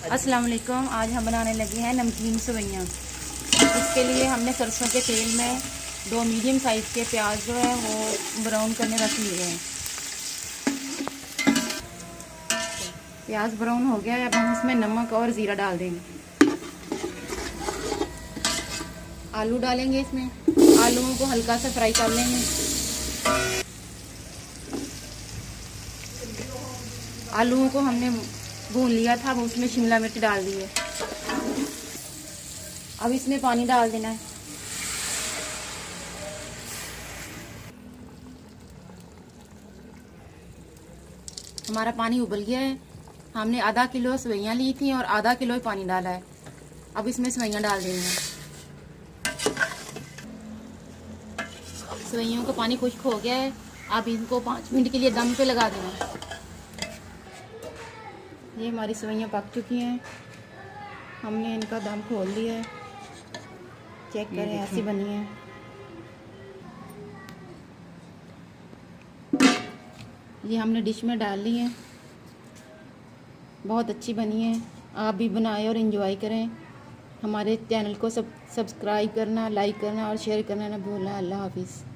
अस्सलाम वालेकुम। आज हम बनाने लगे हैं नमकीन सेवइयाँ। इसके लिए हमने सरसों के तेल में 2 मीडियम साइज़ के प्याज जो है वो ब्राउन करने रख लिए हैं। प्याज ब्राउन हो गया है, अब हम इसमें नमक और ज़ीरा डाल देंगे। आलू डालेंगे इसमें। आलूओं को हल्का सा फ्राई कर लेंगे। आलूओं को हमने भून लिया था, अब उसमें शिमला मिर्च डाल दी है। अब इसमें पानी डाल देना है। हमारा पानी उबल गया है। हमने आधा किलो सेवइयाँ ली थी और आधा किलो ही पानी डाला है। अब इसमें सेवइयाँ डाल देंगे। सेवइयों का पानी खुश्क हो गया है। अब इनको 5 मिनट के लिए दम पे लगा देना। ये हमारी सेवइयाँ पक चुकी हैं। हमने इनका दम खोल दिया है। चेक करें, ऐसी बनी है। ये हमने डिश में डाल ली है। बहुत अच्छी बनी है। आप भी बनाएं और एंजॉय करें। हमारे चैनल को सब्सक्राइब करना, लाइक करना और शेयर करना ना भूलना। अल्लाह हाफिज़।